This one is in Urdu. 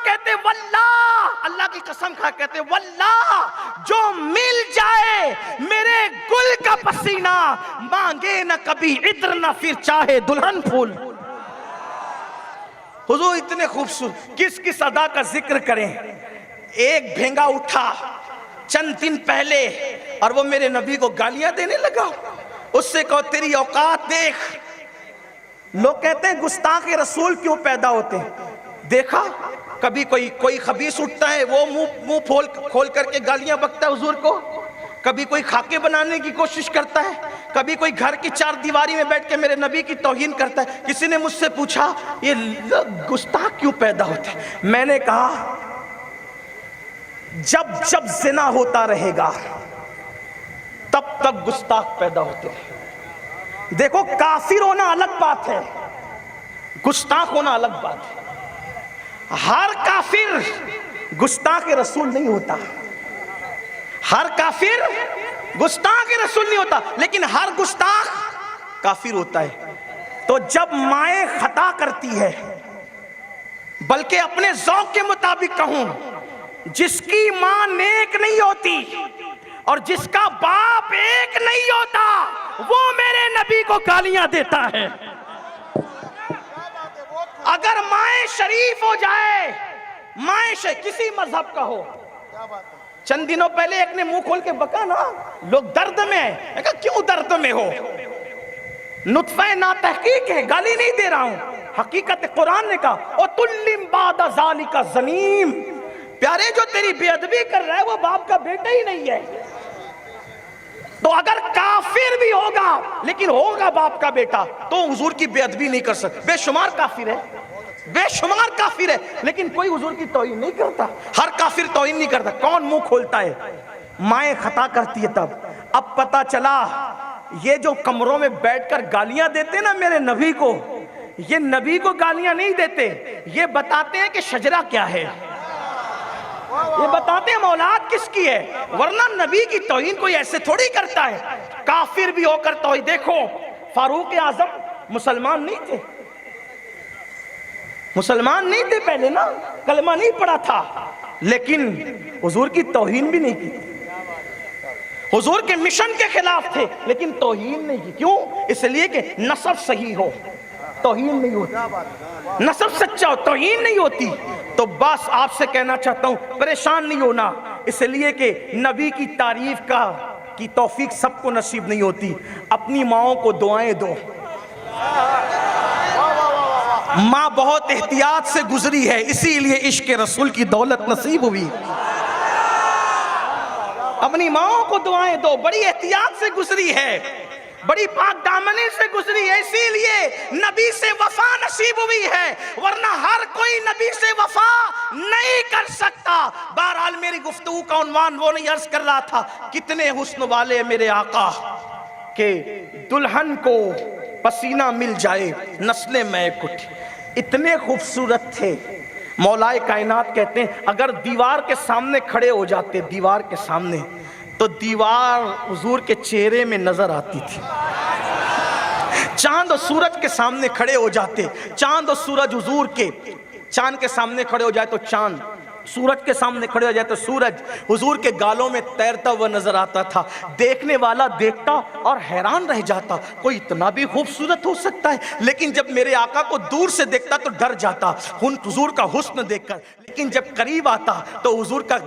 کہتے واللہ، اللہ کی قسم کھا کہتے واللہ جو مل جائے میرے گل کا پسینہ، مانگے نہ کبھی عطر نہ پھر چاہے دلہن پھول۔ حضور اتنے خوبصورت، کس کس ادا کا ذکر کریں۔ ایک بھینگا اٹھا چند دن پہلے اور وہ میرے نبی کو گالیاں دینے لگا، اس سے کہو تیری اوقات دیکھ۔ لوگ کہتے ہیں گستاخ رسول کیوں پیدا ہوتے ہیں، دیکھا کبھی کوئی خبیث اٹھتا ہے وہ منہ کھول کر کے گالیاں بکتا ہے حضور کو، کبھی کوئی خاکے بنانے کی کوشش کرتا ہے، کبھی کوئی گھر کی چار دیواری میں بیٹھ کے میرے نبی کی توہین کرتا ہے۔ کسی نے مجھ سے پوچھا یہ گستاخ کیوں پیدا ہوتے ہیں، میں نے کہا جب جب زنا ہوتا رہے گا تب تک گستاخ پیدا ہوتے ہیں۔ دیکھو کافر ہونا الگ بات ہے، گستاخ ہونا الگ بات ہے۔ ہر کافر گستاخ رسول نہیں ہوتا، ہر کافر گستاخ رسول نہیں ہوتا، لیکن ہر گستاخ کافر ہوتا ہے۔ تو جب مائیں خطا کرتی ہے، بلکہ اپنے ذوق کے مطابق کہوں، جس کی ماں نیک نہیں ہوتی اور جس کا باپ ایک نہیں ہوتا وہ میرے نبی کو گالیاں دیتا ہے۔ اگر مائیں شریف ہو جائے، مائیں کسی مذہب کا ہو، چند دنوں پہلے ایک نے منہ کھول کے بکا نا لوگ درد میں ہیں، میں کہا کیوں درد میں ہو، نطفہ ناتحقیق ہے، گالی نہیں دے رہا ہوں، حقیقت قرآن نے کہا وَتُلِّمْ بَعْدَ ذَلِكَ زَنِيمٌ، پیارے جو تیری بے ادبی کر رہا ہے وہ باپ کا بیٹا ہی نہیں ہے۔ تو اگر کافر بھی ہوگا لیکن ہوگا باپ کا بیٹا تو حضور کی بے ادبی نہیں کر سکتا۔ بے شمار کافر ہے، بے شمار کافر ہے، لیکن کوئی حضور کی توہین نہیں کرتا۔ ہر کافر توہین نہیں کرتا، کون منہ کھولتا ہے؟ مائیں خطا کرتی ہے تب۔ اب پتا چلا یہ جو کمروں میں بیٹھ کر گالیاں دیتے نا میرے نبی کو، یہ نبی کو گالیاں نہیں دیتے، یہ بتاتے ہیں کہ شجرہ کیا ہے، یہ بتاتے ہیں اولاد کس کی ہے، ورنہ نبی کی توہین کوئی ایسے تھوڑی کرتا ہے۔ کافر بھی ہو کر توہین، دیکھو فاروق اعظم مسلمان نہیں تھے، مسلمان نہیں تھے پہلے نا، کلمہ نہیں پڑھا تھا، لیکن حضور کی توہین بھی نہیں کی، حضور کے مشن کے خلاف تھے لیکن توہین نہیں کی۔ کیوں؟ اس لیے کہ نسب صحیح ہو توہین نہیں ہوتی، نسب سچا ہو توہین نہیں ہوتی۔ تو بس آپ سے کہنا چاہتا ہوں پریشان نہیں ہونا، اس لیے کہ نبی کی تعریف کی توفیق سب کو نصیب نہیں ہوتی۔ اپنی ماؤں کو دعائیں دو، ماں بہت احتیاط سے گزری ہے اسی لیے عشق رسول کی دولت نصیب ہوئی۔ اپنی ماؤں کو دعائیں دو، بڑی احتیاط سے گزری ہے، بڑی پاک دامنی سے گزری ہے، اسی لیے نبی سے وفا نصیب ہوئی ہے، ورنہ ہر کوئی نبی سے وفا نہیں کر سکتا۔ بہرحال میری گفتگو کا عنوان وہ نہیں، عرض کر رہا تھا کتنے حسن والے میرے آقا کہ دلہن کو پسینہ مل جائے نسلیں میں کچھ، اتنے خوبصورت تھے۔ مولا کائنات کہتے ہیں اگر دیوار کے سامنے کھڑے ہو جاتے، دیوار کے سامنے، تو دیوار حضور کے چہرے میں نظر آتی تھی۔ چاند اور سورج کے سامنے کھڑے ہو جاتے، چاند اور سورج حضور کے، چاند کے سامنے کھڑے ہو جائے تو چاند، سورج کے سامنے کھڑے ہو جائے تو سورج حضور کے گالوں میں تیرتا ہوا نظر آتا تھا۔ دیکھنے والا دیکھتا اور حیران رہ جاتا، کوئی اتنا بھی خوبصورت ہو سکتا ہے؟ لیکن جب میرے آقا کو دور سے دیکھتا تو ڈر جاتا حضور کا حسن دیکھ کر، لیکن جب قریب آتا تو حضور کا